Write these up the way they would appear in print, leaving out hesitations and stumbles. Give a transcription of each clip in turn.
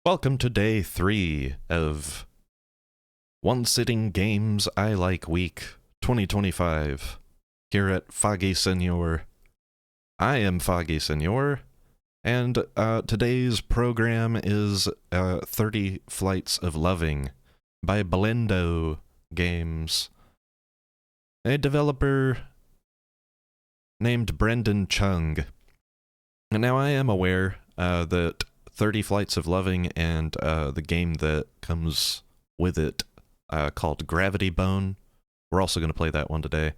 Welcome to day 3 of One Sitting Games I Like Week 2025 here at Foggy Senor. I am Foggy Senor, and today's program is 30 Flights of Loving by Blendo Games, a developer named Brendan Chung. And now I am aware that 30 Flights of Loving and the game that comes with it called Gravity Bone. We're also going to play that one today.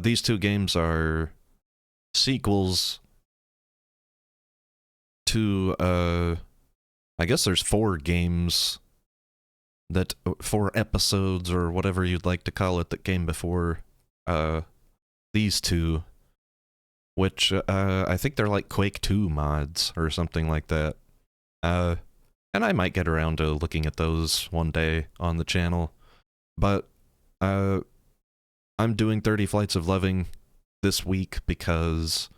These two games are sequels to, I guess there's 4 games that, 4 episodes or whatever you'd like to call it, that came before these two, which I think they're like Quake 2 mods or something like that. And I might get around to looking at those one day on the channel, but I'm doing 30 Flights of Loving this week because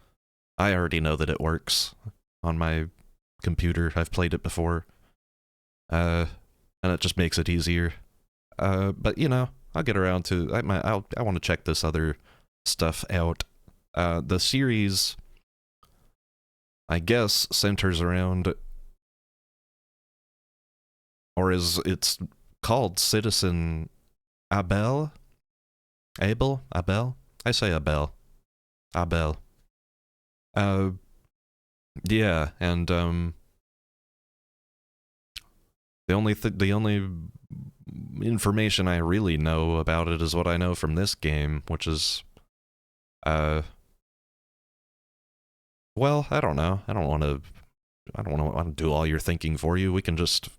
I already know that it works on my computer. I've played it before, and it just makes it easier. But you know, I'll get around to. I want to check this other stuff out. The series, I guess, centers around, or it's called Citizen Abel? Abel? Abel? I say Abel. Abel. Yeah, and the only information I really know about it is what I know from this game, which is well, I don't know. I don't want to do all your thinking for you. We can just,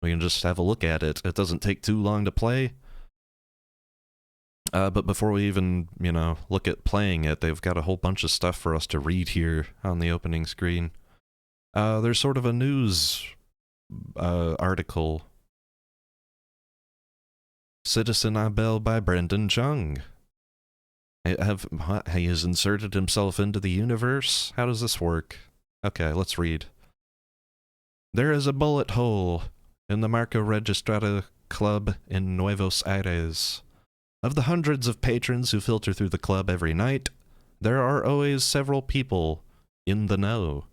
we can just have a look at it. It doesn't take too long to play. But before we even, look at playing it, they've got a whole bunch of stuff for us to read here on the opening screen. There's sort of a news article. Citizen Abel by Brendan Chung. He has inserted himself into the universe? How does this work? Okay, let's read. There is a bullet hole in the Marco Registrada Club in Nuevos Aires. Of the hundreds of patrons who filter through the club every night, there are always several people in the know.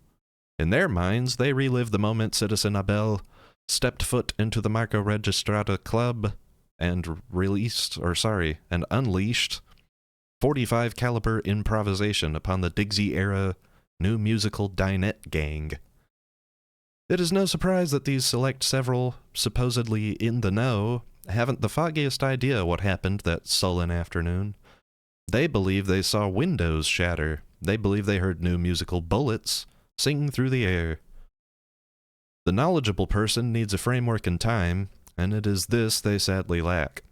In their minds, they relive the moment Citizen Abel stepped foot into the Marco Registrada Club and unleashed 45 caliber improvisation upon the Digsy era new musical dinette gang. It is no surprise that these select several, supposedly in the know, haven't the foggiest idea what happened that sullen afternoon. They believe they saw windows shatter. They believe they heard new musical bullets sing through the air. The knowledgeable person needs a framework and time, and it is this they sadly lack.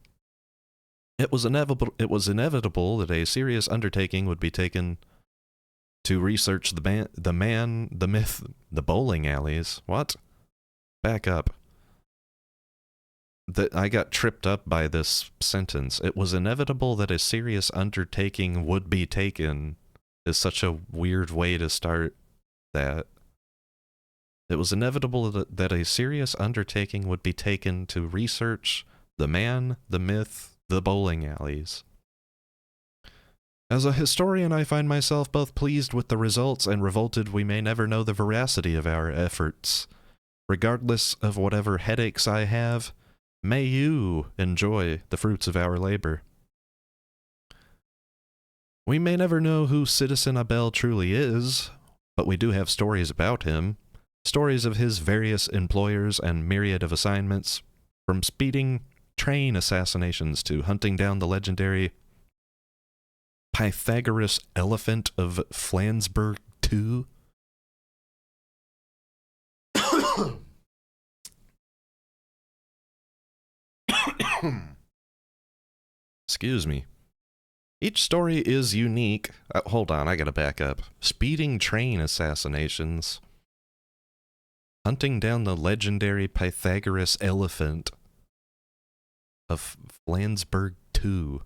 It was inevitable that a serious undertaking would be taken to research the man, the myth, the bowling alleys. What? Back up. I got tripped up by this sentence. It was inevitable that a serious undertaking would be taken is such a weird way to start that. It was inevitable that a serious undertaking would be taken to research the man, the myth, the bowling alleys. As a historian, I find myself both pleased with the results and revolted we may never know the veracity of our efforts. Regardless of whatever headaches I have, may you enjoy the fruits of our labor. We may never know who Citizen Abel truly is, but we do have stories about him, stories of his various employers and myriad of assignments, from speeding train assassinations to hunting down the legendary Pythagoras elephant of Flansburgh 2. Excuse me. Each story is unique. Hold on, I gotta back up. Speeding train assassinations. Hunting down the legendary Pythagoras elephant of Flansburgh 2.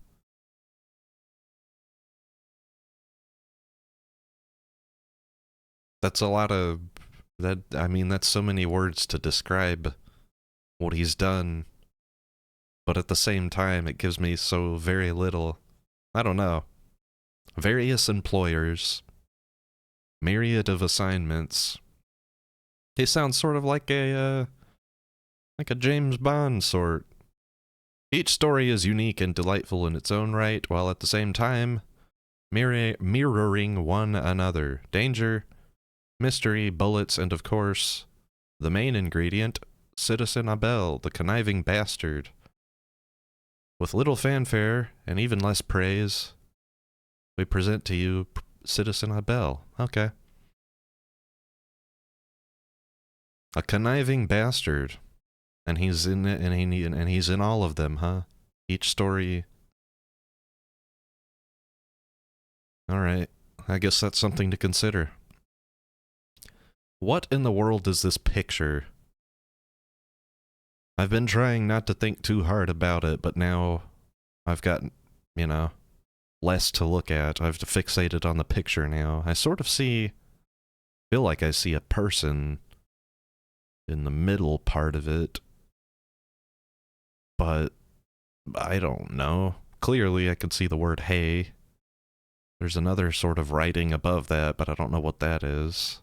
That's a lot of I mean, that's so many words to describe what he's done, but at the same time, it gives me so very little. I don't know. Various employers, myriad of assignments. He sounds sort of like a James Bond sort. Each story is unique and delightful in its own right, while at the same time mirroring one another. Danger, mystery, bullets, and of course, the main ingredient, Citizen Abel, the conniving bastard. With little fanfare and even less praise, we present to you Citizen Abel. Okay. A conniving bastard. And he's in it, and he's in all of them, huh? Each story. Alright, I guess that's something to consider. What in the world is this picture? I've been trying not to think too hard about it, but now I've got, you know, less to look at. I've fixated on the picture now. I sort of feel like I see a person in the middle part of it, but I don't know. Clearly I could see the word hey. There's another sort of writing above that, but I don't know what that is.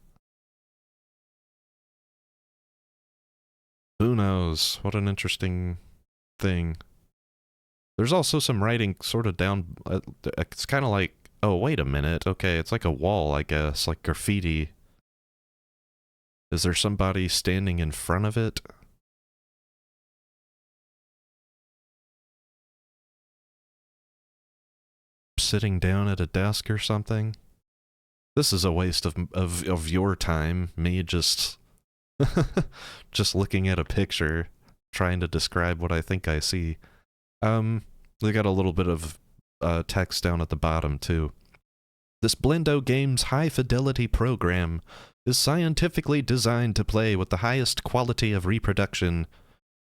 Who knows? What an interesting thing. There's also some writing sort of down... it's kind of like... Oh, wait a minute. Okay, it's like a wall, I guess. Like graffiti. Is there somebody standing in front of it? Sitting down at a desk or something? This is a waste of your time. Me just... just looking at a picture, trying to describe what I think I see. They got a little bit of text down at the bottom, too. This Blendo Games high-fidelity program is scientifically designed to play with the highest quality of reproduction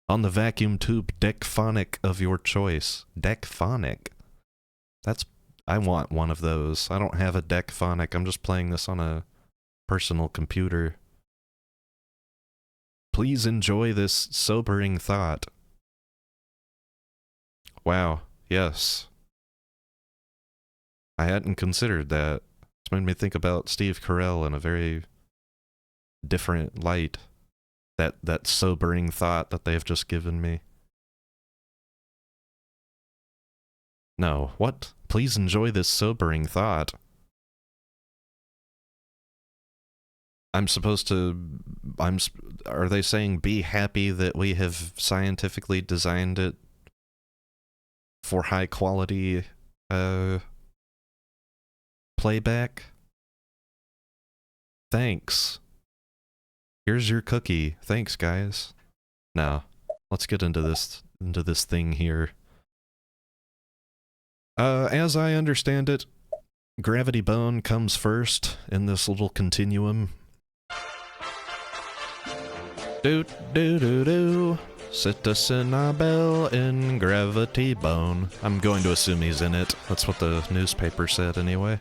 on the vacuum tube Decphonic of your choice. Decphonic? I want one of those. I don't have a Decphonic. I'm just playing this on a personal computer. Please enjoy this sobering thought. Wow, yes. I hadn't considered that. It's made me think about Steve Carell in a very different light. That sobering thought that they've just given me. No, what? Please enjoy this sobering thought. Are they saying be happy that we have scientifically designed it for high quality, playback? Thanks. Here's your cookie. Thanks, guys. Now, let's get into this thing here. As I understand it, Gravity Bone comes first in this little continuum. Do. Citizen Abel in Gravity Bone. I'm going to assume he's in it. That's what the newspaper said anyway.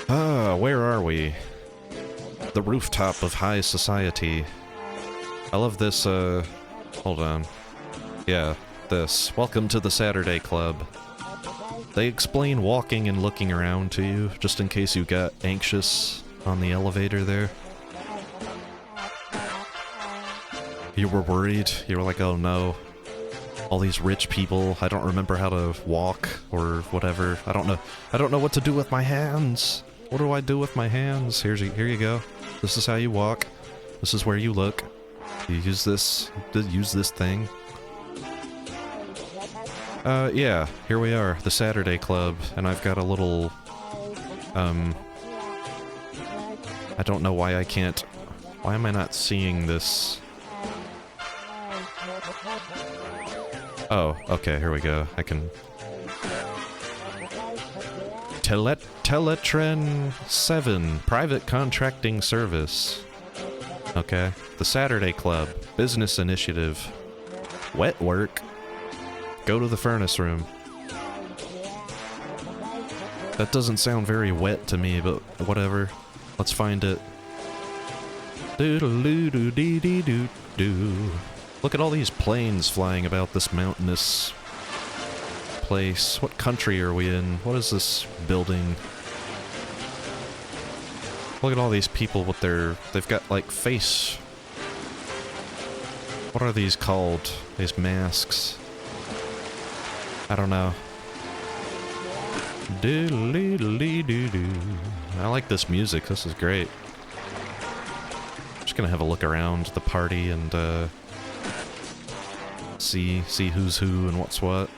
Where are we? The rooftop of high society. I love this, hold on. Yeah, this. Welcome to the Saturday Club. They explain walking and looking around to you, just in case you got anxious on the elevator there. You were worried. You were like, oh no. All these rich people. I don't remember how to walk or whatever. I don't know what to do with my hands. What do I do with my hands? Here you go. This is how you walk. This is where you look. You use this thing. Yeah, here we are, the Saturday Club, and I've got a little, I don't know why why am I not seeing this? Oh, okay, here we go. I can... Teletren 7, private contracting service. Okay. The Saturday Club, business initiative. Wet work. Go to the furnace room. That doesn't sound very wet to me, but whatever. Let's find it. Doodle-doo-doo-dee-dee-doo-doo. Look at all these planes flying about this mountainous place. What country are we in? What is this building? Look at all these people with their... They've got, like, face... What are these called? These masks? I don't know. Doodle-doo-doo-doo-doo. I like this music. This is great. Just gonna have a look around the party and, see who's who and what's what.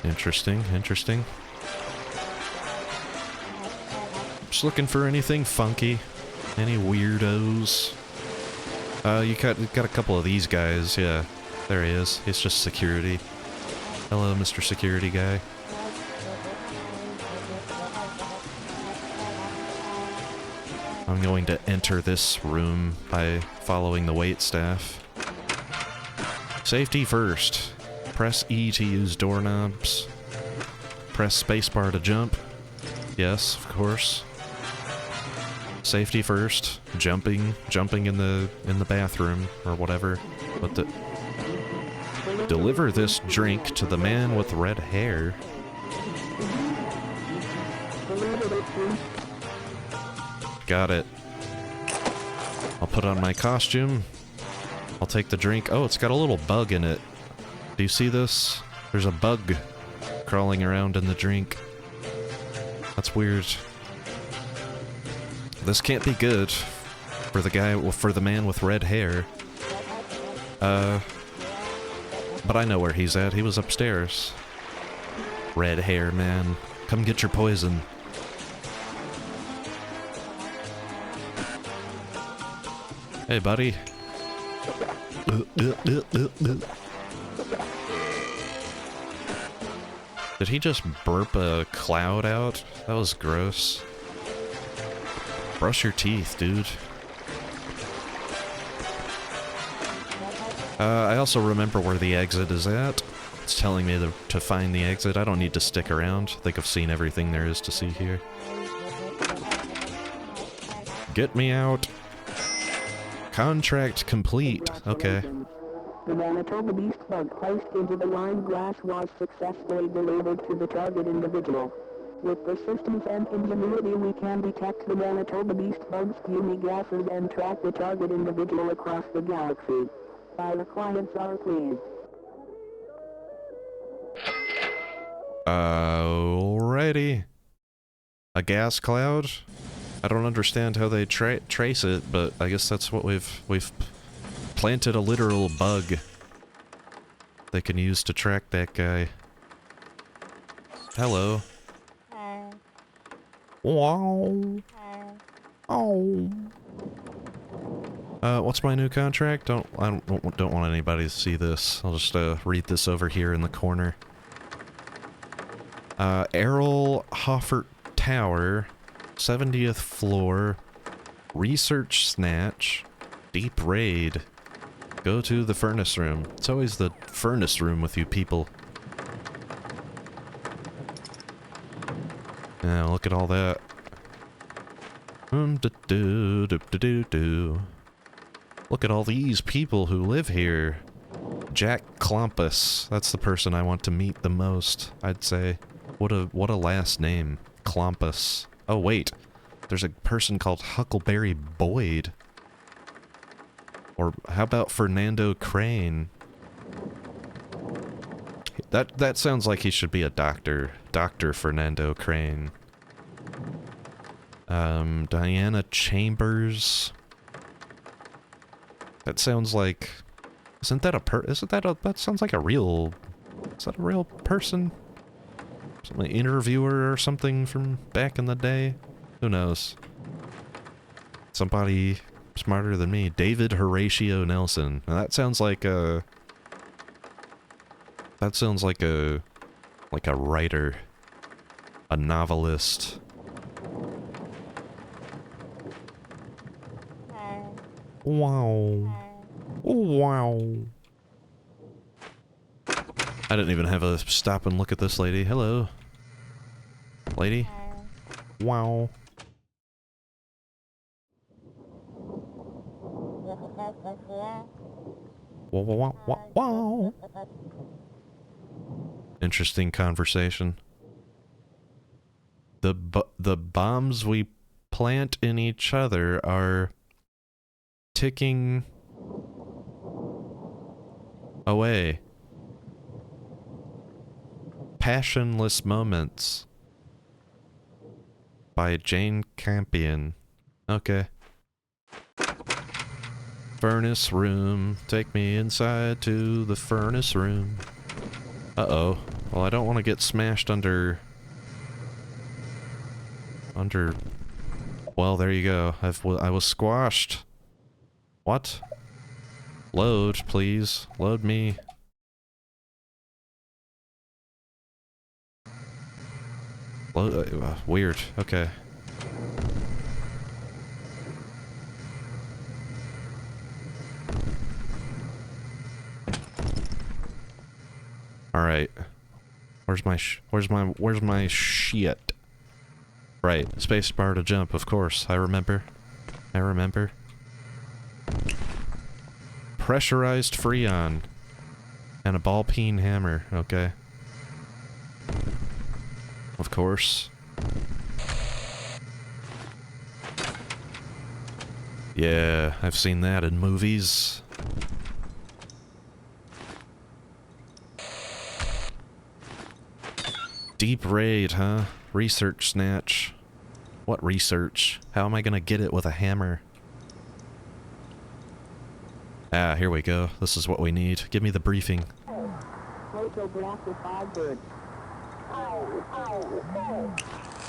Interesting, interesting. Just looking for anything funky. Any weirdos. You got a couple of these guys, yeah. There he is. He's just security. Hello, Mr. Security Guy. I'm going to enter this room by following the waitstaff. Safety first. Press E to use doorknobs. Press spacebar to jump. Yes, of course. Safety first. Jumping in the bathroom or whatever. But deliver this drink to the man with red hair. Got it. I'll put on my costume. I'll take the drink. Oh, it's got a little bug in it. Do you see this? There's a bug crawling around in the drink. That's weird. This can't be good for the man with red hair. But I know where he's at. He was upstairs. Red hair man. Come get your poison. Hey, buddy. Did he just burp a cloud out? That was gross. Brush your teeth, dude. I also remember where the exit is at. It's telling me to find the exit. I don't need to stick around. I think I've seen everything there is to see here. Get me out. Contract complete. Okay. The Manitoba Beast bug placed into the wine glass was successfully delivered to the target individual. With persistence and ingenuity we can detect the Manitoba Beast bug's puny gases and track the target individual across the galaxy. Our clients are pleased. Alrighty. A gas cloud? I don't understand how they trace it, but I guess that's what we've planted a literal bug they can use to track that guy. Hello. Wow. Oh. What's my new contract? I don't want anybody to see this. I'll just read this over here in the corner. Errol Hoffert Tower, 70th floor, research snatch, deep raid. Go to the furnace room. It's always the furnace room with you people. Now look at all that. Look at all these people who live here. Jack Klompus. That's the person I want to meet the most, I'd say. What a last name. Klompus. Oh wait, there's a person called Huckleberry Boyd. Or how about Fernando Crane? That sounds like he should be a doctor. Dr. Fernando Crane. Diana Chambers. That sounds like... that sounds like a real... Is that a real person? Some interviewer or something from back in the day? Who knows? Somebody smarter than me. David Horatio Nelson. Now that sounds like a... That sounds like a writer. A novelist. Wow. Wow. I didn't even have a stop and look at this lady. Hello. Lady? Wow. Wow, wow, wow, wow. Interesting conversation. The bombs we plant in each other are ticking away. Passionless Moments by Jane Campion. Okay. Furnace room. Take me inside to the furnace room. Uh-oh. Well, I don't want to get smashed under... Well, there you go. I was squashed. What? Load, please. Load me. Load, weird. Okay. Alright. Where's my shit? Right, spacebar to jump, of course. I remember. Pressurized Freon. And a ball peen hammer, okay. Of course. Yeah, I've seen that in movies. Deep raid, huh? Research snatch. What research? How am I gonna get it with a hammer? Ah, here we go. This is what we need. Give me the briefing. Photograph the Firebird.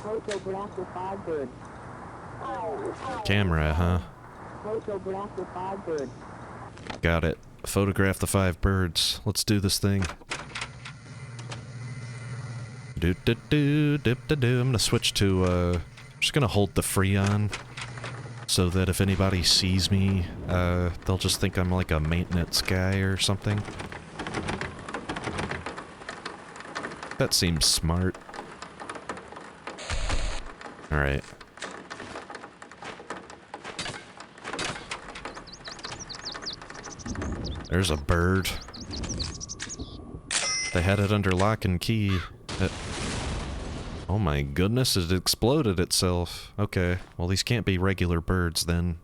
Photograph the Firebird. Camera, huh? Photograph the Firebird. Got it. Photograph the 5 birds. Let's do this thing. I'm gonna switch to, I'm just gonna hold the Freon, so that if anybody sees me, they'll just think I'm like a maintenance guy or something. That seems smart. Alright. There's a bird. They had it under lock and key. Oh my goodness, it exploded itself. Okay, well these can't be regular birds then.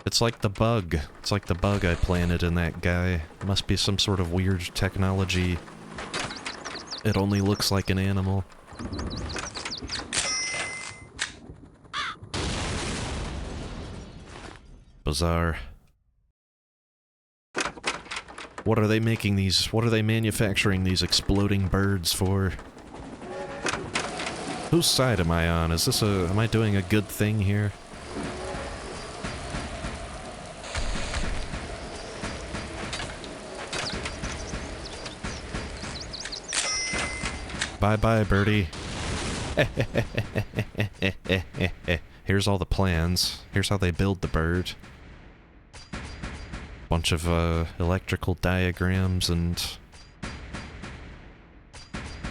It's like the bug. It's like the bug I planted in that guy. Must be some sort of weird technology. It only looks like an animal. Bizarre. What are they making these? What are they manufacturing these exploding birds for? Whose side am I on? Is this am I doing a good thing here? Bye-bye, birdie. Here's all the plans. Here's how they build the bird. Bunch of electrical diagrams and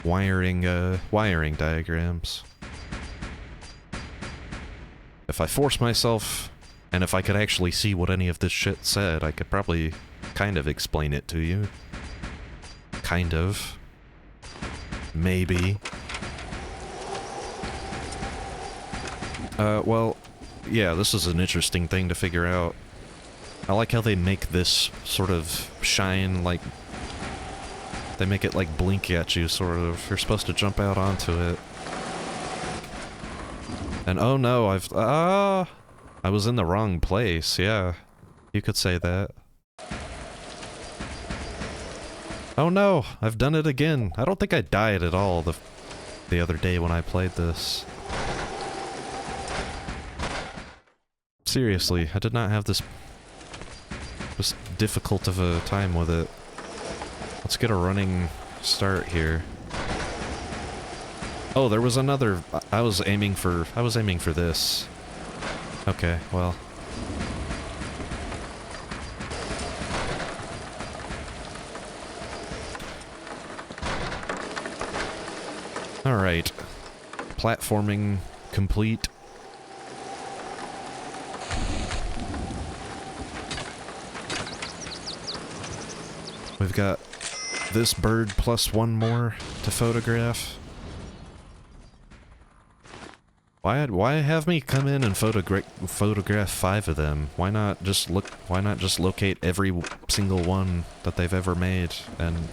wiring diagrams. If I force myself, and if I could actually see what any of this shit said, I could probably kind of explain it to you. Kind of. Maybe. Well, yeah, this is an interesting thing to figure out. I like how they make this sort of shine, like... They make it, like, blink at you, sort of. You're supposed to jump out onto it. And oh no, I was in the wrong place, yeah. You could say that. Oh no, I've done it again. I don't think I died at all the other day when I played this. Seriously, I did not have this difficult of a time with it. Let's get a running start here. Oh, there was another... I was aiming for this. Okay, well. Alright. Platforming complete. We've got this bird plus one more to photograph. Why have me come in and photograph 5 of them? Why not just locate every single one that they've ever made,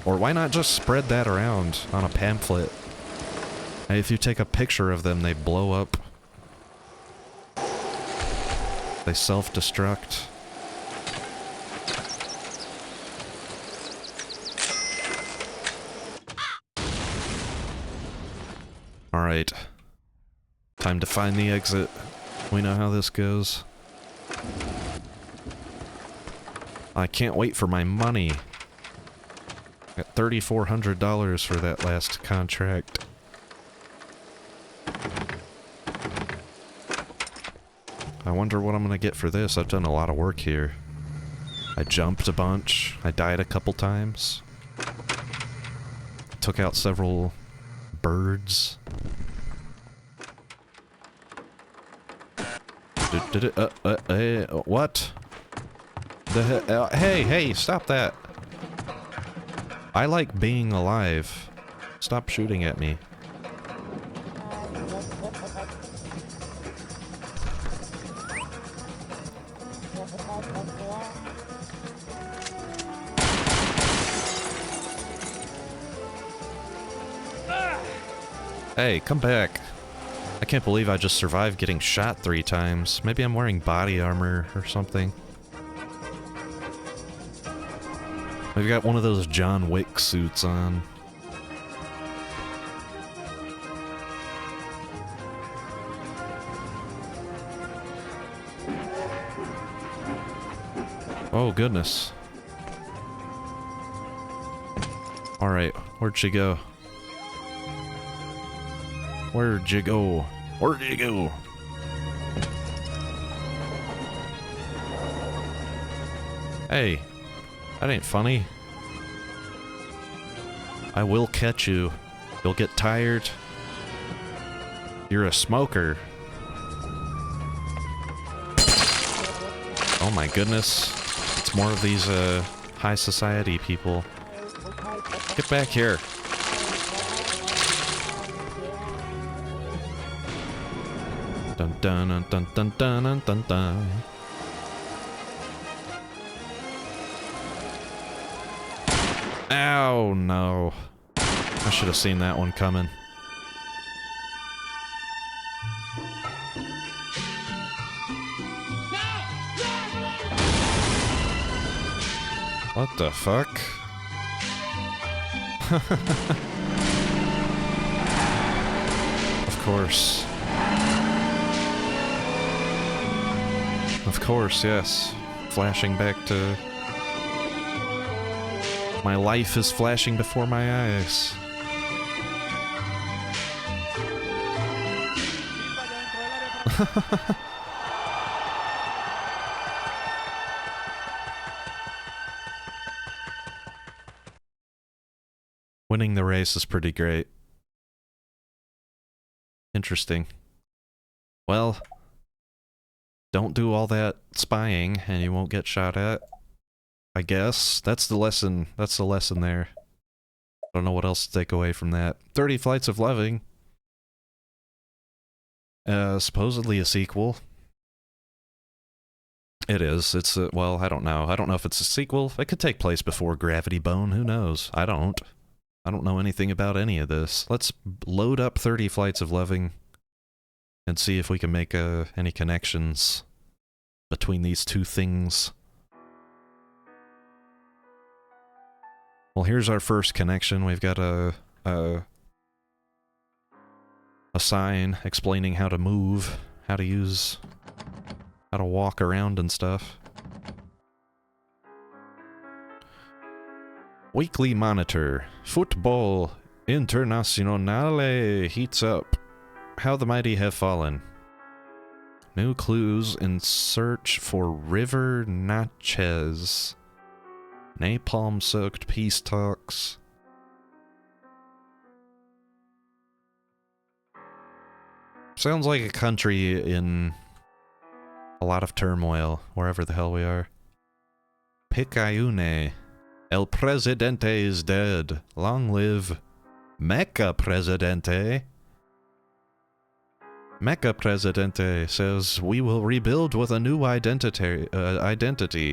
or why not just spread that around on a pamphlet? Hey, if you take a picture of them, they blow up. They self-destruct. Alright. Time to find the exit. We know how this goes. I can't wait for my money. Got $3,400 for that last contract. I wonder what I'm gonna get for this. I've done a lot of work here. I jumped a bunch. I died a couple times. Took out several birds. What? Hey, stop that. I like being alive. Stop shooting at me. Hey, come back. I can't believe I just survived getting shot 3 times. Maybe I'm wearing body armor or something. I've got one of those John Wick suits on. Oh, goodness. Alright, where'd she go? Where'd you go? Where'd you go? Hey, that ain't funny. I will catch you. You'll get tired. You're a smoker. Oh my goodness. It's more of these, high society people. Get back here. Dun dun dun dun dun dun dun dun. Ow, no. I should have seen that one coming. What the fuck? Of course. Of course, yes. Flashing back to... My life is flashing before my eyes. Winning the race is pretty great. Interesting. Well... Don't do all that spying, and you won't get shot at. I guess. That's the lesson. That's the lesson there. I don't know what else to take away from that. 30 Flights of Loving. Supposedly a sequel. It is. It's a, well, I don't know. I don't know if it's a sequel. It could take place before Gravity Bone. Who knows? I don't know anything about any of this. Let's load up 30 Flights of Loving and see if we can make any connections between these two things. Well, here's our first connection. We've got a sign explaining how to move, how to walk around and stuff. Weekly Monitor. Football Internazionale heats up. How the mighty have fallen. New clues in search for River Natchez. Napalm-soaked peace talks. Sounds like a country in a lot of turmoil, wherever the hell we are. Picayune. El Presidente is dead. Long live Mecha Presidente. Mecha Presidente says, we will rebuild with a new identity.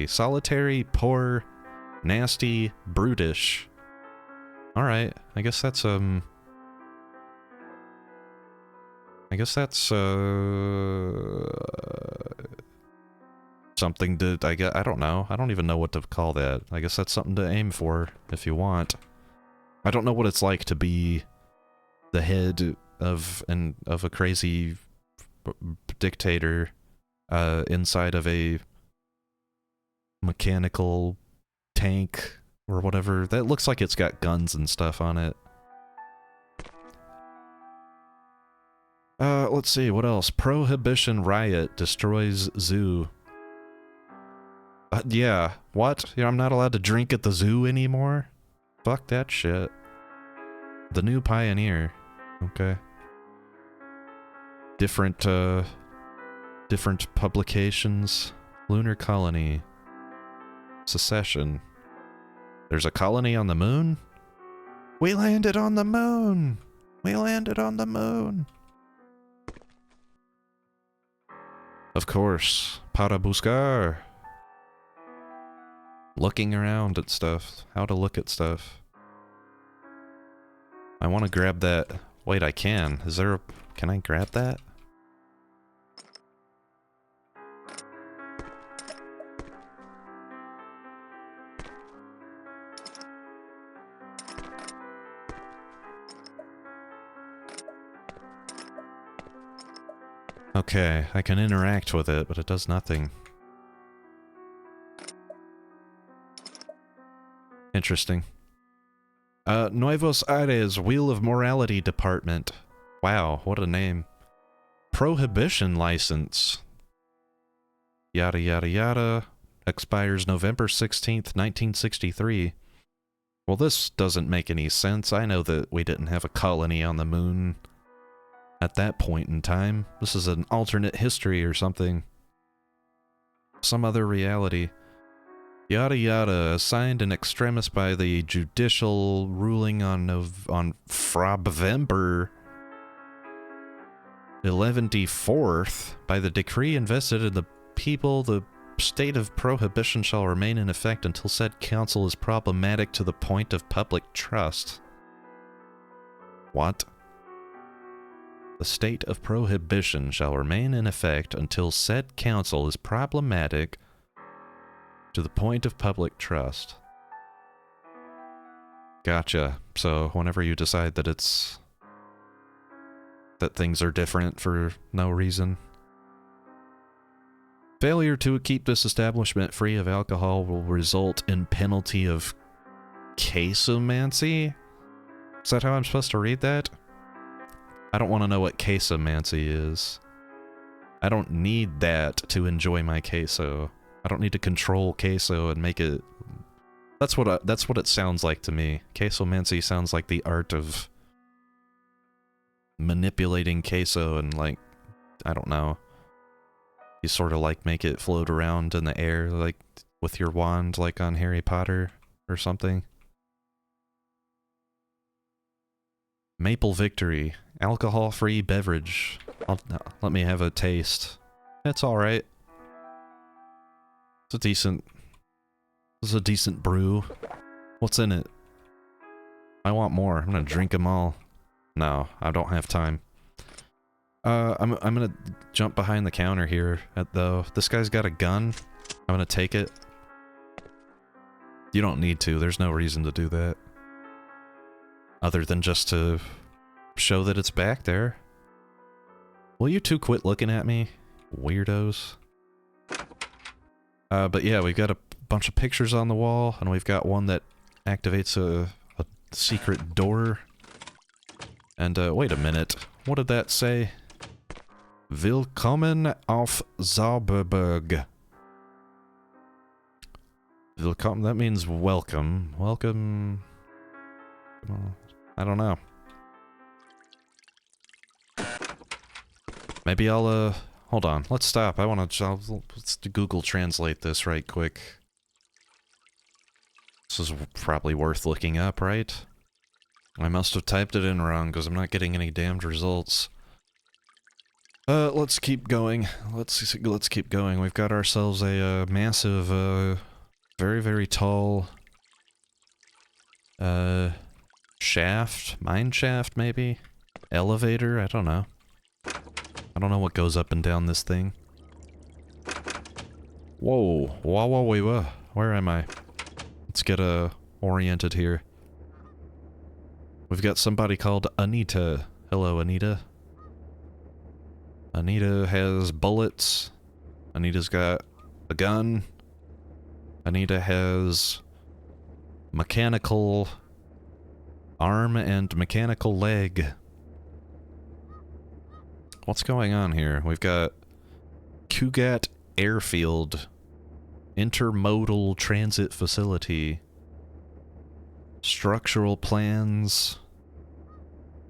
Solitary, poor, nasty, brutish. Alright, I guess that's, something to, I don't know. I don't even know what to call that. I guess that's something to aim for, if you want. I don't know what it's like to be the head of a crazy dictator inside of a mechanical tank or whatever. That looks like it's got guns and stuff on it. Let's see, what else? Prohibition riot destroys zoo. Yeah, what? I'm not allowed to drink at the zoo anymore? Fuck that shit. The New Pioneer. Okay. Different publications. Lunar Colony. Secession. There's a colony on the moon? We landed on the moon! We landed on the moon! Of course. Para buscar. Looking around at stuff. How to look at stuff. I want to grab that. Wait, I can. Is there a... Can I grab that? Okay, I can interact with it, but it does nothing. Interesting. Nuevos Aires Wheel of Morality Department. Wow, what a name. Prohibition license. Yada yada yada. Expires November 16th, 1963. Well, this doesn't make any sense. I know that we didn't have a colony on the moon at that point in time. This is an alternate history or something. Some other reality. Yada yada, assigned in extremis by the judicial ruling on November 11th by the decree invested in the people, the state of prohibition shall remain in effect until said council is problematic to the point of public trust. What? The state of prohibition shall remain in effect until said council is problematic to the point of public trust. Gotcha. So whenever you decide that that things are different for no reason. Failure to keep this establishment free of alcohol will result in penalty of quesomancy? Is that how I'm supposed to read that? I don't want to know what quesomancy is. I don't need that to enjoy my queso. I don't need to control queso and make it... That's what it sounds like to me. Quesomancy sounds like the art of manipulating queso and, like, I don't know. You sort of, like, make it float around in the air, like, with your wand, like on Harry Potter or something. Maple Victory. Alcohol-free beverage. Let me have a taste. It's alright. It's a decent brew. What's in it? I want more. I'm gonna drink them all. No, I don't have time. I'm gonna jump behind the counter here. Though this guy's got a gun. I'm gonna take it. You don't need to. There's no reason to do that. Other than just to show that it's back there. Will you two quit looking at me? Weirdos. But yeah, we've got a bunch of pictures on the wall, and we've got one that activates a secret door. And, wait a minute. What did that say? Willkommen auf Zauberberg. Willkommen, that means welcome. Welcome... I don't know. Maybe I'll, hold on. Let's stop. Let's Google Translate this right quick. This is probably worth looking up, right? I must have typed it in wrong because I'm not getting any damned results. Let's keep going. Let's keep going. We've got ourselves a massive, very, very tall, shaft? Mine shaft, maybe? Elevator? I don't know. I don't know what goes up and down this thing. Whoa. Whoa. Where am I? Let's get, oriented here. We've got somebody called Anita. Hello, Anita. Anita has bullets. Anita's got a gun. Anita has mechanical arm and mechanical leg. What's going on here? We've got Cugat Airfield. Intermodal Transit Facility. Structural plans.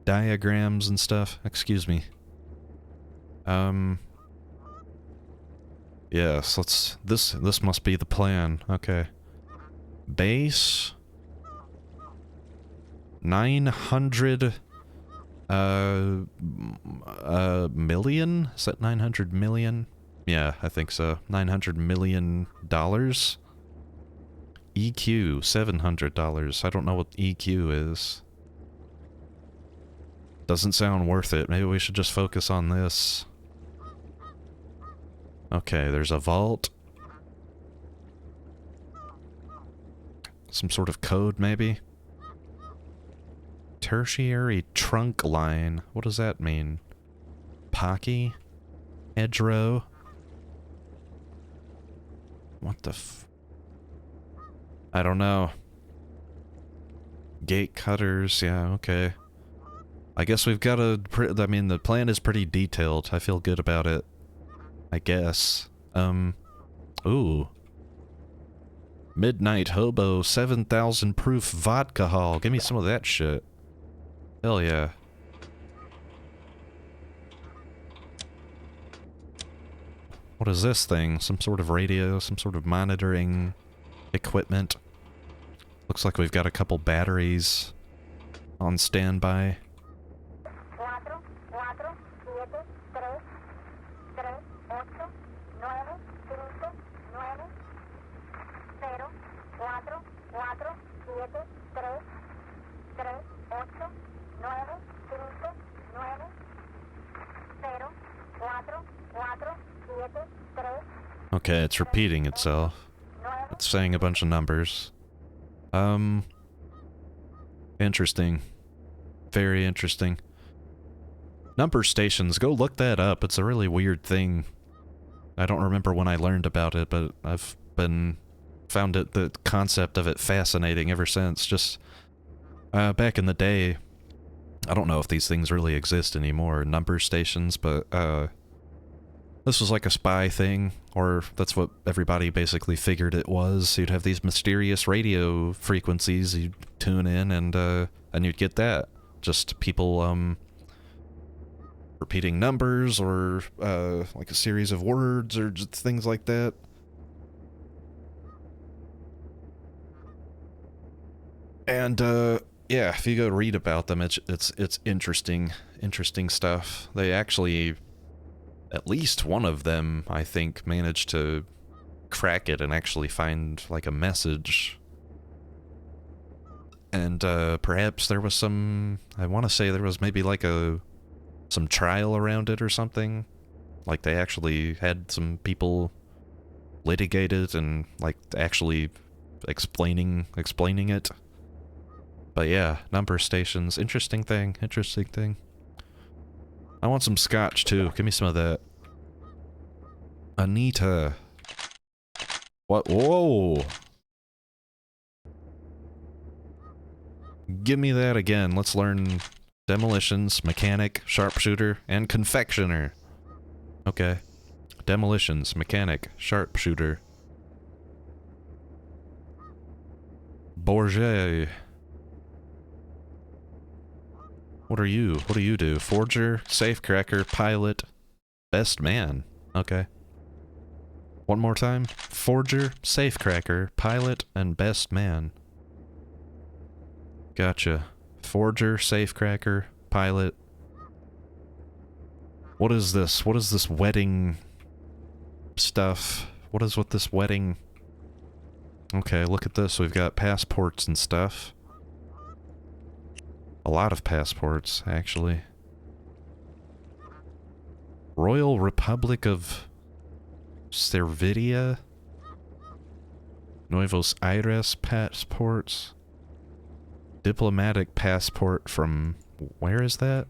Diagrams and stuff. Excuse me. Yes, this must be the plan. Okay. Base 900 million? Is that 900 million? Yeah, I think so. $900 million. EQ $700. I don't know what EQ is. Doesn't sound worth it. Maybe we should just focus on this. Okay, there's a vault. Some sort of code, maybe? Tertiary trunk line. What does that mean? Pocky? Hedgerow? What the f... I don't know. Gate cutters, yeah, okay. I guess we've got a... I mean, the plan is pretty detailed. I feel good about it. I guess. Ooh. Midnight Hobo 7,000 proof vodka haul. Give me some of that shit. Hell yeah. What is this thing? Some sort of radio? Some sort of monitoring equipment? Looks like we've got a couple batteries on standby. Okay, it's repeating itself. It's saying a bunch of numbers. Interesting. Very interesting. Number stations, go look that up. It's a really weird thing. I don't remember when I learned about it, but I've found the concept of it fascinating ever since. Just, back in the day, I don't know if these things really exist anymore, number stations, but, this was like a spy thing, or that's what everybody basically figured it was. You'd have these mysterious radio frequencies, you'd tune in, and you'd get that. Just people, repeating numbers, or, like a series of words, or just things like that. And, yeah, if you go read about them, it's interesting stuff. They actually... At least one of them, I think, managed to crack it and actually find, like, a message. And, perhaps there was some... I want to say there was maybe, like, some trial around it or something. Like, they actually had some people litigate it and, like, actually explaining it. But yeah, number stations. Interesting thing. I want some scotch, too. Give me some of that. Anita. What? Whoa! Give me that again. Let's learn demolitions, mechanic, sharpshooter, and confectioner. Okay. Demolitions, mechanic, sharpshooter. Bourget. What are you? What do you do? Forger, safecracker, pilot, Best man. Okay. One more time. Forger, safecracker, pilot, and best man. Gotcha. Forger, safecracker, pilot. What is this? What is this wedding stuff? What is with this wedding? Okay, look at this. We've got passports and stuff. A lot of passports, actually. Royal Republic of Servidia? Nuevos Aires passports? Diplomatic passport from... where is that?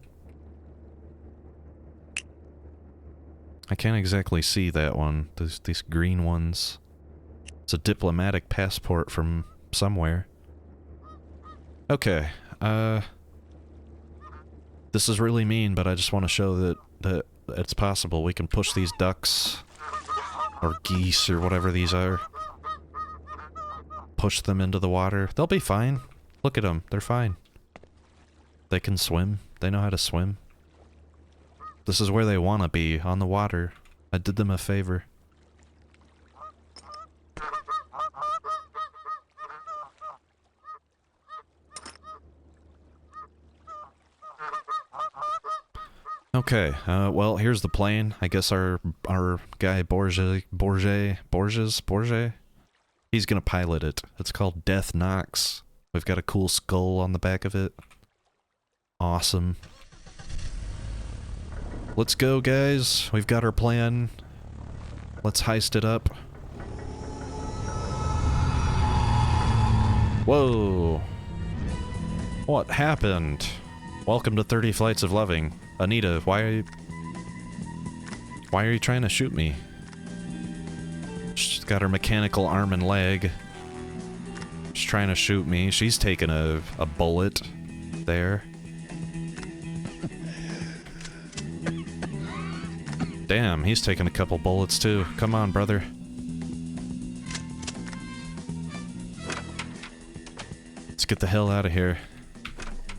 I can't exactly see that one. These green ones. It's a diplomatic passport from somewhere. Okay, this is really mean, but I just want to show that it's possible. We can push these ducks, or geese, or whatever these are. Push them into the water. They'll be fine. Look at them. They're fine. They can swim. They know how to swim. This is where they want to be, on the water. I did them a favor. Okay, well, here's the plane. I guess our guy Borges, he's gonna pilot it. It's called Death Knox. We've got a cool skull on the back of it. Awesome. Let's go, guys. We've got our plan. Let's heist it up. Whoa. What happened? Welcome to 30 Flights of Loving. Anita, why are you trying to shoot me? She's got her mechanical arm and leg. She's trying to shoot me. She's taking a bullet there. Damn, he's taking a couple bullets too. Come on, brother. Let's get the hell out of here.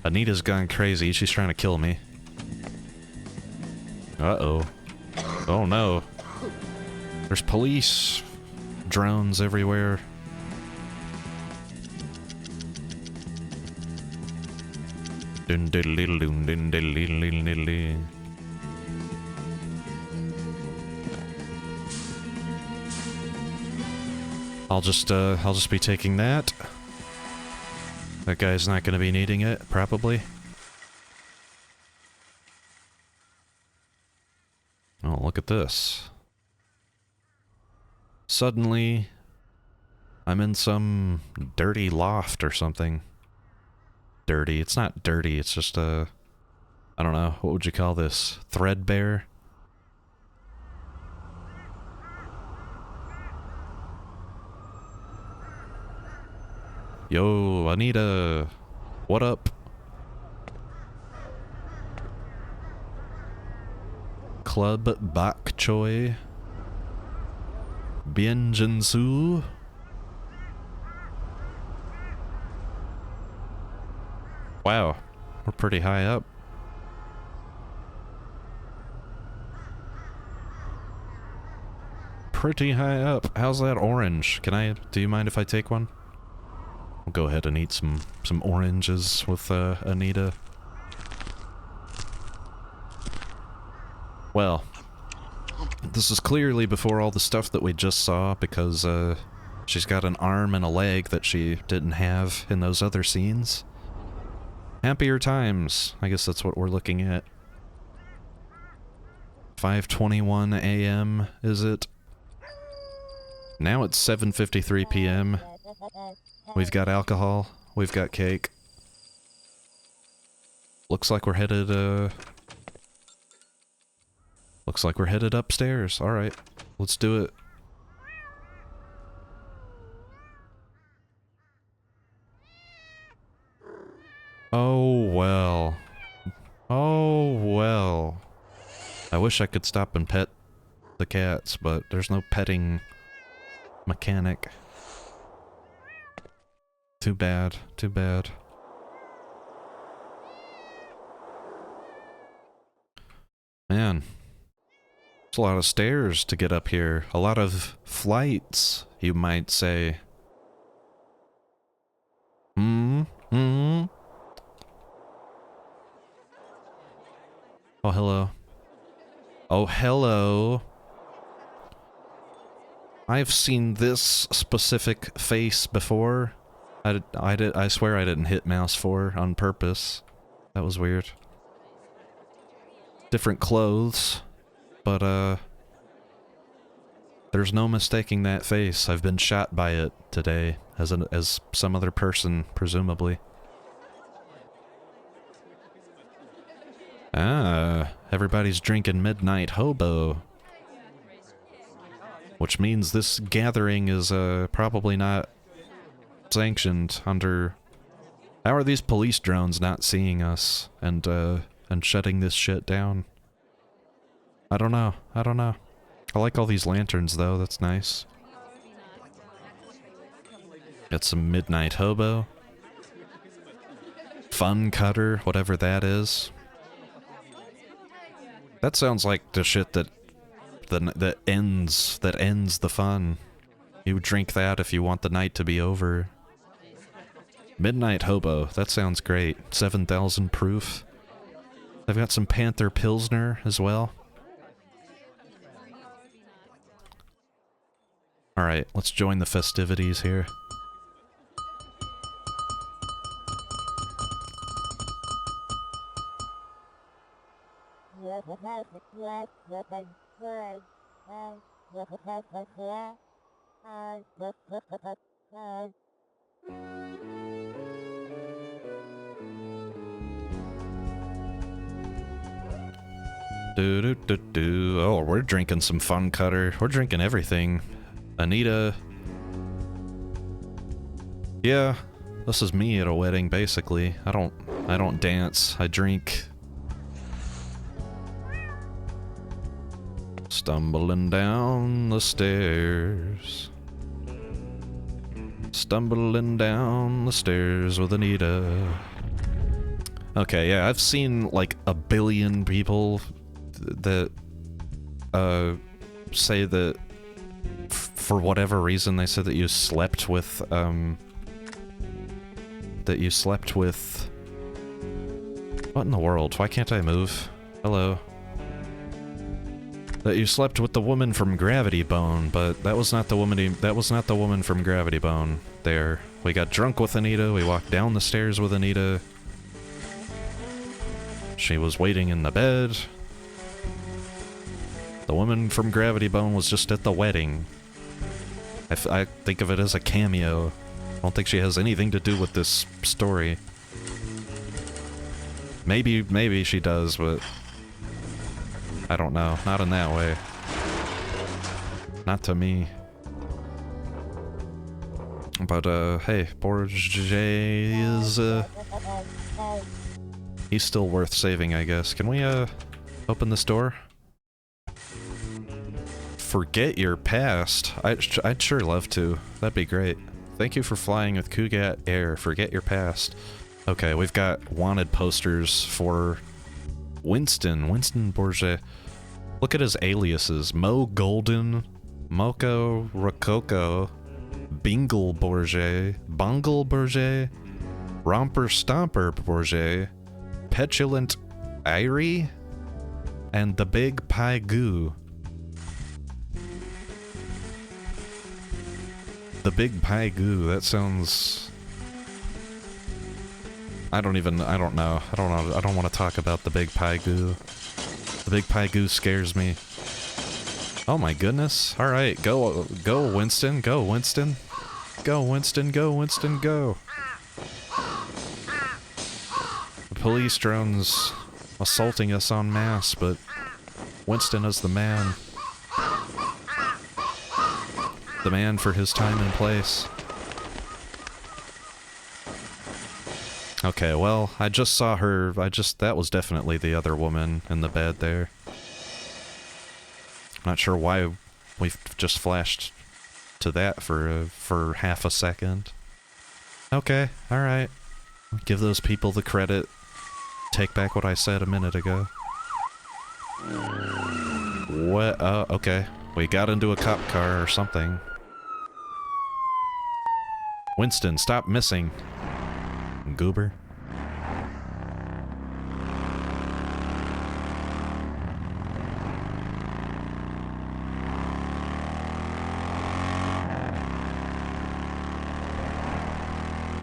Anita's gone crazy. She's trying to kill me. Uh-oh. Oh no. There's police drones everywhere. Dun diddle diddle dun dun diddle diddle diddle diddle. I'll just be taking that. That guy's not gonna be needing it, probably. Oh, look at this. Suddenly, I'm in some dirty loft or something. Dirty. It's not dirty, it's just I don't know, what would you call this? Threadbare? Yo, Anita! What up? Club Bok Choy. Bien Jinsu. Wow, we're pretty high up. Pretty high up. How's that orange? Do you mind if I take one? I'll go ahead and eat some oranges with Anita. Well, this is clearly before all the stuff that we just saw, because she's got an arm and a leg that she didn't have in those other scenes. Happier times. I guess that's what we're looking at. 5:21 a.m. is it? Now it's 7:53 p.m. We've got alcohol. We've got cake. Looks like we're headed, looks like we're headed upstairs. Alright, let's do it. Oh, well. Oh, well. I wish I could stop and pet the cats, but there's no petting mechanic. Too bad. Too bad. Man. It's a lot of stairs to get up here. A lot of flights, you might say. Oh, hello. Oh, hello. I've seen this specific face before. I swear I didn't hit mouse 4 on purpose. That was weird. Different clothes, but there's no mistaking that face. I've been shot by it today as some other person, presumably. Ah, everybody's drinking Midnight Hobo. Which means this gathering is probably not sanctioned under... How are these police drones not seeing us and shutting this shit down? I don't know. I don't know. I like all these lanterns though, that's nice. Got some Midnight Hobo. Fun Cutter, whatever that is. That sounds like the shit that ends the fun. You drink that if you want the night to be over. Midnight Hobo, that sounds great. 7,000 proof. I've got some Panther Pilsner as well. Alright, let's join the festivities here. Oh, we're drinking some Fun Cutter. We're drinking everything. Anita. Yeah, this is me at a wedding, basically. I don't dance. I drink. Stumbling down the stairs. Stumbling down the stairs with Anita. Okay, yeah, I've seen like a billion people that say that for whatever reason they said that you slept with what in the world? Why can't I move? Hello. That you slept with the woman from Gravity Bone, but that was not the woman from Gravity Bone there. We got drunk with Anita, we walked down the stairs with Anita. She was waiting in the bed. The woman from Gravity Bone was just at the wedding. I think of it as a cameo. I don't think she has anything to do with this story. Maybe she does, but I don't know. Not in that way. Not to me. But, hey, Bourget is, he's still worth saving, I guess. Can we, open this door? Forget your past. I'd sure love to. That'd be great. Thank you for flying with Kugat Air. Forget your past. Okay, we've got wanted posters for Winston Bourget. Look at his aliases. Mo Golden, Moko Rococo, Bingle Bourget, Bungle Bourget, Romper Stomper Bourget, Petulant Irie, and the Big Pie Goo. The Big Pie Goo, that sounds... I don't know. I don't want to talk about the Big Pie Goo. The Big Pie Goo scares me. Oh my goodness. Alright, go Winston, go Winston. Go Winston, go Winston, go. The police drone's assaulting us en masse, but Winston is the man. The man for his time and place. Okay, well, I just saw her, that was definitely the other woman in the bed there. Not sure why we've just flashed to that for half a second. Okay, alright. Give those people the credit. Take back what I said a minute ago. What? Okay. We got into a cop car or something. Winston, stop missing. Goober.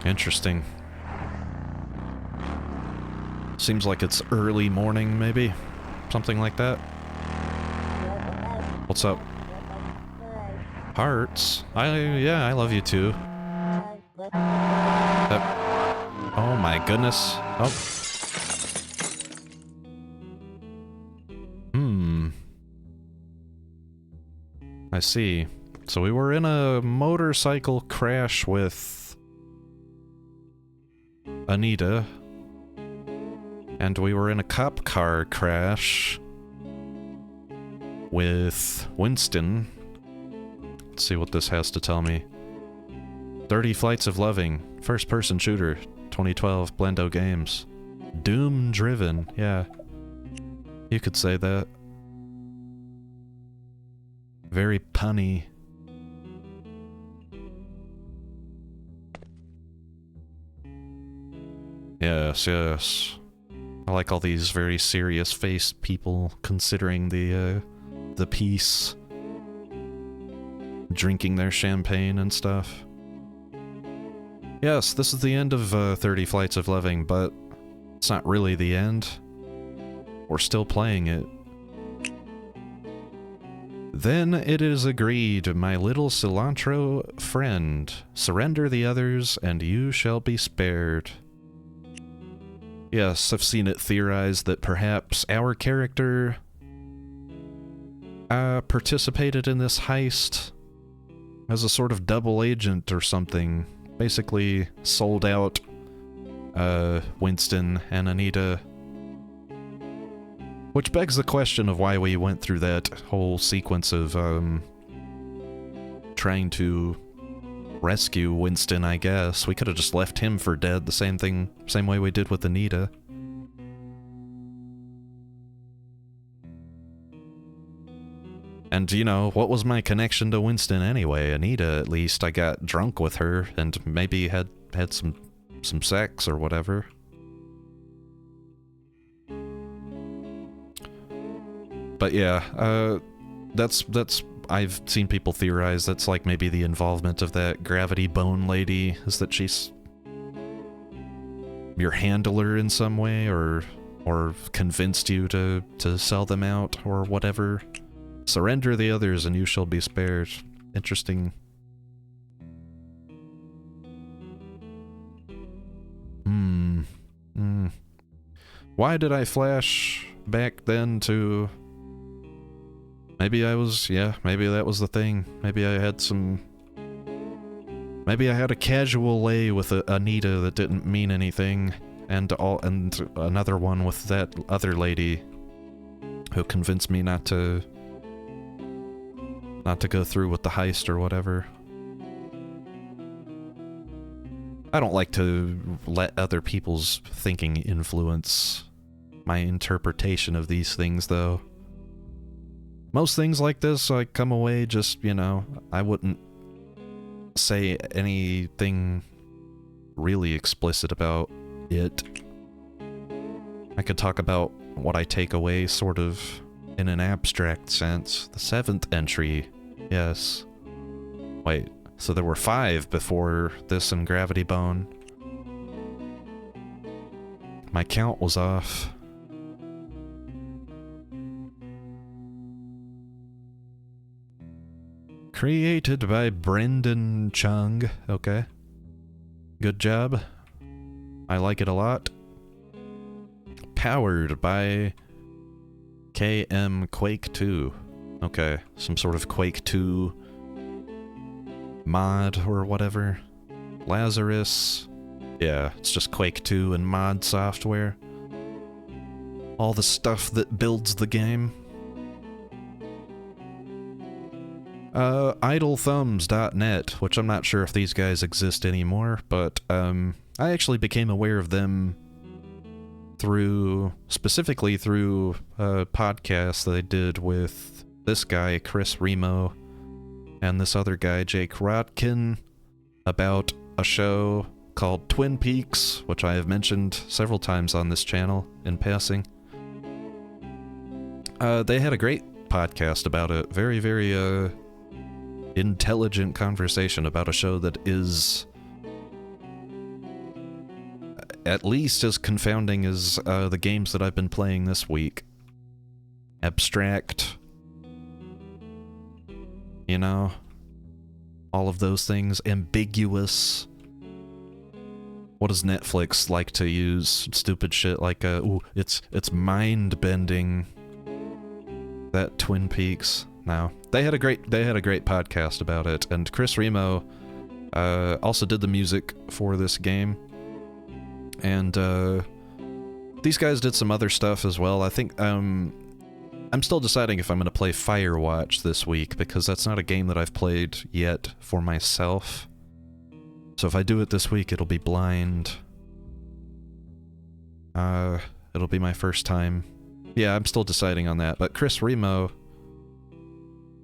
Interesting. Seems like it's early morning, maybe? Something like that? What's up? Hearts? Yeah, I love you too. Oh my goodness. Oh. I see. So we were in a motorcycle crash with Anita. And we were in a cop car crash with Winston. Let's see what this has to tell me. 30 Flights of Loving, first-person shooter, 2012, Blendo Games. Doom-driven, yeah. You could say that. Very punny. Yes, yes. I like all these very serious-faced people considering the piece. Drinking their champagne and stuff. Yes, this is the end of 30 Flights of Loving, but it's not really the end. We're still playing it. Then it is agreed, my little cilantro friend. Surrender the others, and you shall be spared. Yes, I've seen it theorized that perhaps our character participated in this heist as a sort of double agent or something. Basically sold out Winston and Anita. Which begs the question of why we went through that whole sequence of trying to rescue Winston, I guess. We could have just left him for dead, the same way we did with Anita. And, you know, what was my connection to Winston anyway? Anita, at least, I got drunk with her and maybe had some sex or whatever. But yeah, that's I've seen people theorize that's like maybe the involvement of that Gravity Bone lady, is that she's your handler in some way, or convinced you to sell them out or whatever. Surrender the others and you shall be spared. Interesting. Why did I flash back then to... Maybe I was... Yeah, maybe that was the thing. Maybe I had some... Maybe I had a casual lay with Anita that didn't mean anything, and another one with that other lady who convinced me not to go through with the heist or whatever. I don't like to let other people's thinking influence my interpretation of these things, though. Most things like this, I come away just, you know, I wouldn't say anything really explicit about it. I could talk about what I take away sort of in an abstract sense. The 7th entry, yes. Wait, so there were 5 before this and Gravity Bone. My count was off. Created by Brendan Chung. Okay. Good job. I like it a lot. Powered by KM Quake 2. Okay, some sort of Quake 2 mod or whatever. Lazarus. Yeah, it's just Quake 2 and mod software. All the stuff that builds the game. idlethumbs.net, which I'm not sure if these guys exist anymore, but I actually became aware of them specifically through a podcast that I did with this guy, Chris Remo, and this other guy, Jake Rodkin, about a show called Twin Peaks, which I have mentioned several times on this channel in passing. They had a great podcast about it. Very, very intelligent conversation about a show that is at least as confounding as the games that I've been playing this week. Abstract, you know, all of those things. Ambiguous. What does Netflix like to use? Stupid shit like, ooh, it's mind-bending. That Twin Peaks. No. They had a great podcast about it, and Chris Remo also did the music for this game. And these guys did some other stuff as well. I think I'm still deciding if I'm going to play Firewatch this week, because that's not a game that I've played yet for myself. So if I do it this week, it'll be blind. It'll be my first time. Yeah, I'm still deciding on that. But Chris Remo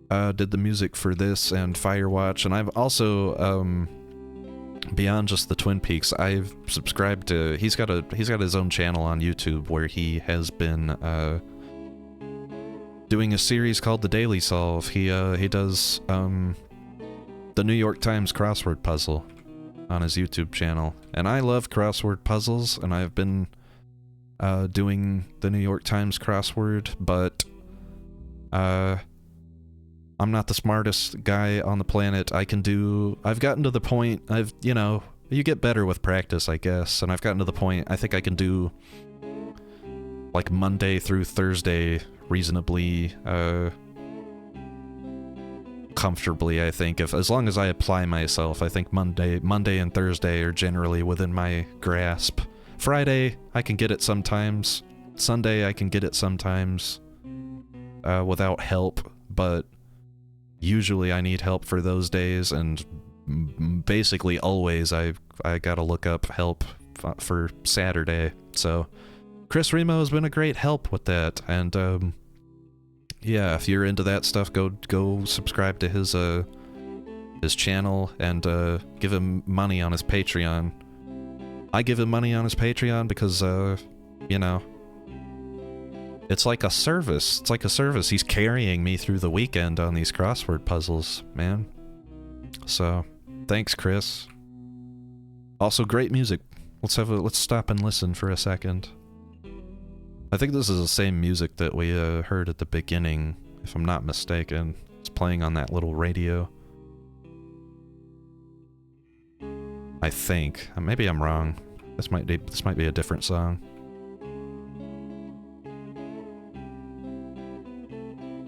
did the music for this and Firewatch, and I've also beyond just the Twin Peaks, I've subscribed to. He's got his own channel on YouTube where he has been doing a series called The Daily Solve. He does the New York Times crossword puzzle on his YouTube channel, and I love crossword puzzles, and I've been doing the New York Times crossword, but I'm not the smartest guy on the planet. I've gotten to the point, you get better with practice, I guess, and I've gotten to the point, I think I can do, like, Monday through Thursday reasonably, comfortably, I think. As long as I apply myself, I think Monday and Thursday are generally within my grasp. Friday, I can get it sometimes. Sunday, I can get it sometimes, without help, but usually I need help for those days, and basically always I gotta look up help for Saturday. So Chris Remo has been a great help with that, and yeah, if you're into that stuff, go subscribe to his channel and give him money on his Patreon. I give him money on his Patreon because it's like a service. It's like a service. He's carrying me through the weekend on these crossword puzzles, man. So, thanks, Chris. Also, great music. Let's stop and listen for a second. I think this is the same music that we heard at the beginning, if I'm not mistaken. It's playing on that little radio. I think. Maybe I'm wrong. This might be a different song.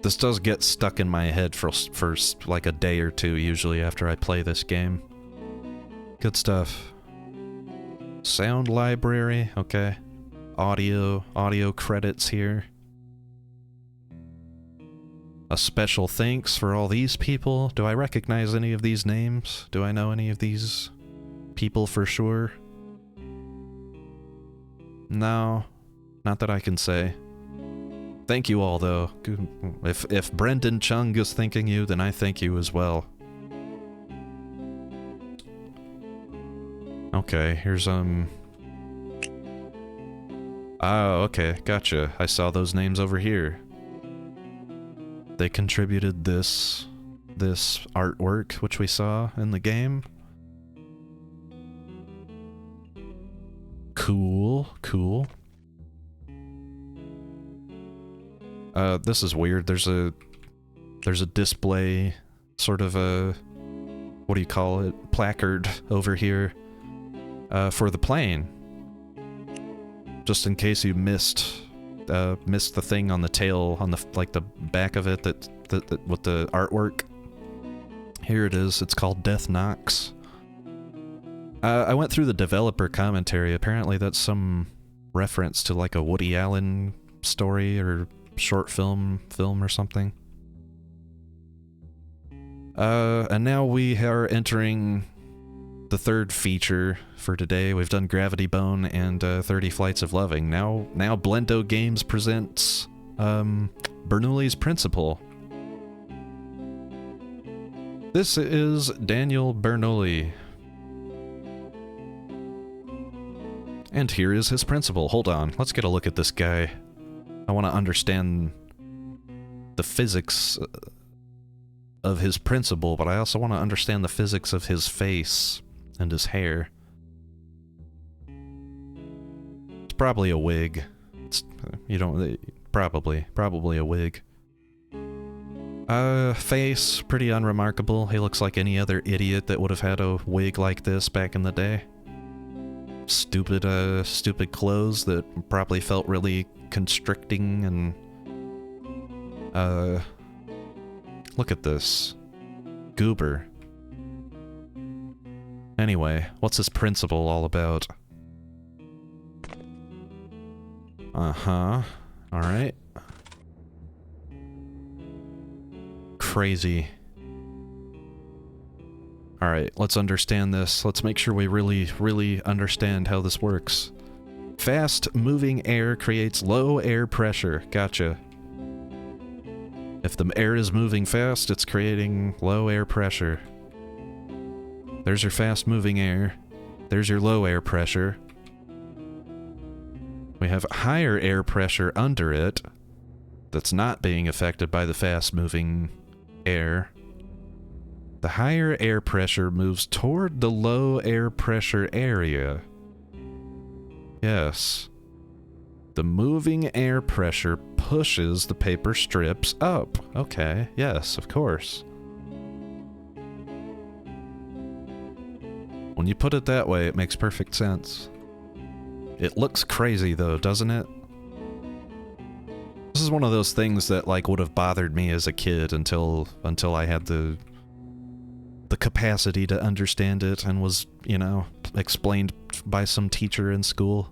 This does get stuck in my head for like a day or two, usually, after I play this game. Good stuff. Sound library, okay. Audio credits here. A special thanks for all these people. Do I recognize any of these names? Do I know any of these people for sure? No, not that I can say. Thank you all, though. If Brendan Chung is thanking you, then I thank you as well. Okay, here's Oh, okay, gotcha. I saw those names over here. They contributed this artwork, which we saw in the game. Cool. This is weird. There's a display, sort of a, what do you call it, placard over here, for the plane. Just in case you missed the thing on the tail, on the back of it, that with the artwork. Here it is. It's called Death Knocks. I went through the developer commentary. Apparently that's some reference to like a Woody Allen story or short film or something. And now we are entering the third feature for today. We've done Gravity Bone and 30 Flights of Loving. Now Blendo Games presents Bernoulli's Principle. This is Daniel Bernoulli. And here is his principle. Hold on, let's get a look at this guy. I want to understand the physics of his principle, but I also want to understand the physics of his face and his hair. It's probably a wig. It's, you don't... Probably a wig. Face, pretty unremarkable. He looks like any other idiot that would have had a wig like this back in the day. Stupid clothes that probably felt really constricting and... Look at this. Goober. Anyway, what's his principle all about? Uh-huh. Alright. Crazy. Alright, let's understand this. Let's make sure we really understand how this works. Fast moving air creates low air pressure. Gotcha. If the air is moving fast, it's creating low air pressure. There's your fast moving air. There's your low air pressure. We have higher air pressure under it that's not being affected by the fast moving air. The higher air pressure moves toward the low air pressure area. Yes. The moving air pressure pushes the paper strips up. Okay, yes, of course. When you put it that way, it makes perfect sense. It looks crazy though, doesn't it? This is one of those things that like would have bothered me as a kid until I had the capacity to understand it and was, you know, explained by some teacher in school.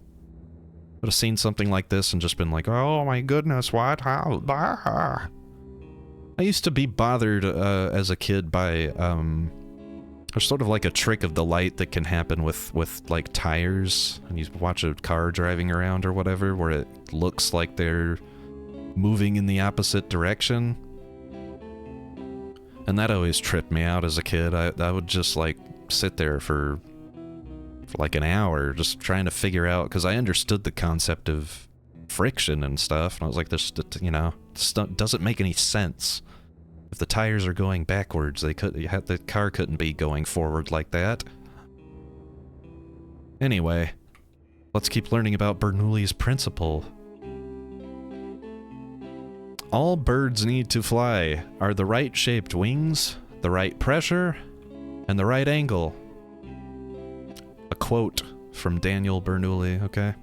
Would have seen something like this and just been like, oh my goodness, what? How? Bah. I used to be bothered as a kid by, there's sort of like a trick of the light that can happen with like tires. And you watch a car driving around or whatever, where it looks like they're moving in the opposite direction. And that always tripped me out as a kid. I would just like sit there for like an hour just trying to figure out, because I understood the concept of friction and stuff, and I was like, this, you know, this doesn't make any sense. If the tires are going backwards, the car couldn't be going forward like that. Anyway, let's keep learning about Bernoulli's principle. All birds need to fly are the right shaped wings, the right pressure, and the right angle. A quote from Daniel Bernoulli, okay?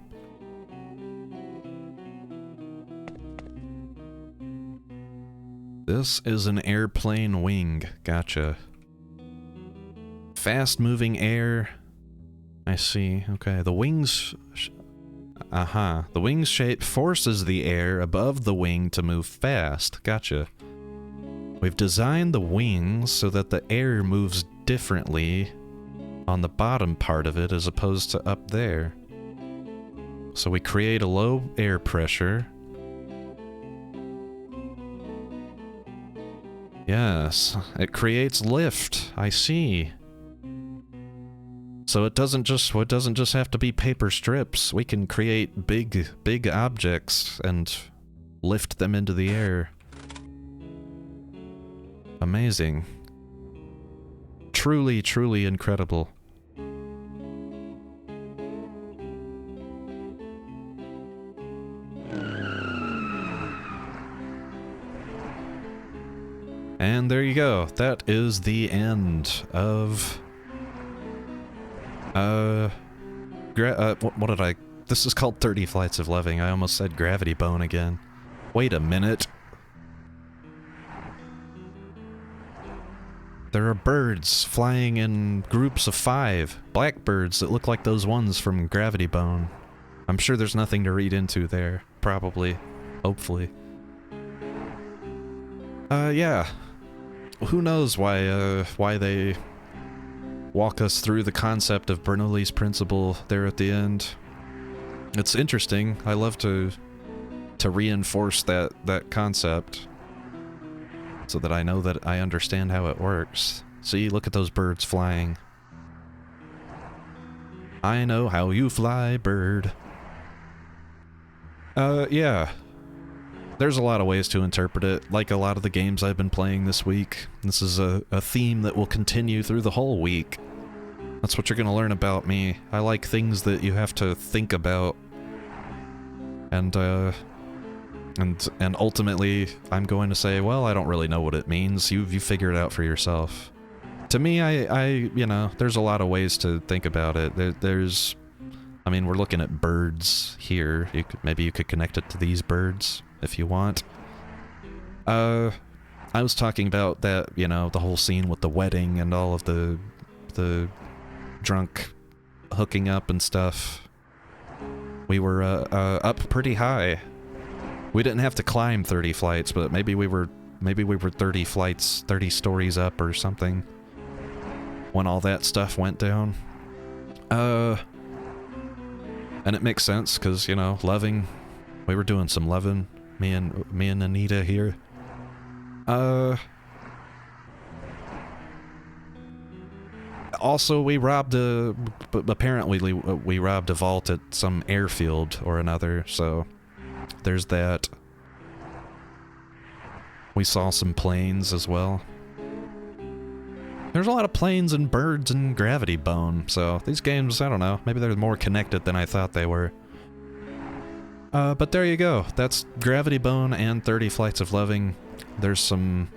This is an airplane wing. Gotcha. Fast moving air. I see. Okay, the wings... The wing's shape forces the air above the wing to move fast. Gotcha. We've designed the wings so that the air moves differently on the bottom part of it as opposed to up there. So we create a low air pressure. Yes, it creates lift. I see. So it doesn't just have to be paper strips. We can create big objects and lift them into the air. Amazing. Truly incredible. And there you go. That is the end of... what did I... This is called 30 Flights of Loving. I almost said Gravity Bone again. Wait a minute. There are birds flying in groups of 5. Blackbirds that look like those ones from Gravity Bone. I'm sure there's nothing to read into there. Probably. Hopefully. Yeah. Who knows why walk us through the concept of Bernoulli's principle there at the end. It's interesting. I love to reinforce that concept so that I know that I understand how it works. See, look at those birds flying. I know how you fly, bird. Yeah. There's a lot of ways to interpret it, like a lot of the games I've been playing this week. This is a theme that will continue through the whole week. That's what you're gonna learn about me. I like things that you have to think about. And ultimately, I'm going to say, well, I don't really know what it means. You figure it out for yourself. To me, you know, there's a lot of ways to think about it. I mean, we're looking at birds here. Maybe you could connect it to these birds if you want. I was talking about that, you know, the whole scene with the wedding and all of the drunk hooking up and stuff. We were up pretty high. We didn't have to climb 30 flights, but maybe we were 30 flights, 30 stories up or something when all that stuff went down. And it makes sense because, you know, loving. We were doing some loving, me and Anita here. Also, we robbed apparently we robbed a vault at some airfield or another, so there's that. We saw some planes as well. There's a lot of planes and birds and Gravity Bone, so these games, I don't know, maybe they're more connected than I thought they were. But there you go. That's Gravity Bone and 30 Flights of Loving. There's some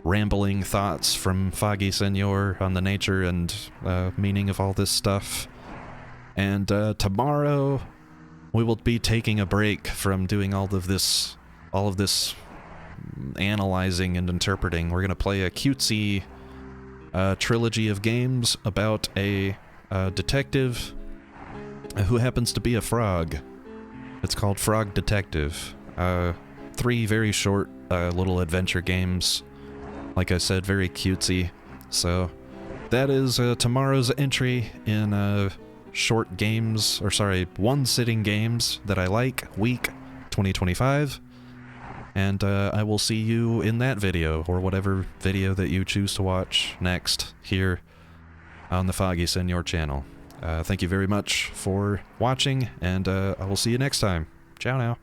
rambling thoughts from Foggy Senor on the nature and meaning of all this stuff. And tomorrow we will be taking a break from doing all of this analyzing and interpreting. We're going to play a cutesy trilogy of games about a detective who happens to be a frog. It's called Frog Detective. 3 very short little adventure games. Like I said, very cutesy. So that is tomorrow's entry in short games, or sorry, one-sitting games that I like, week 2025. And I will see you in that video, or whatever video that you choose to watch next here on the Foggy Senor channel. Thank you very much for watching, and I will see you next time. Ciao now.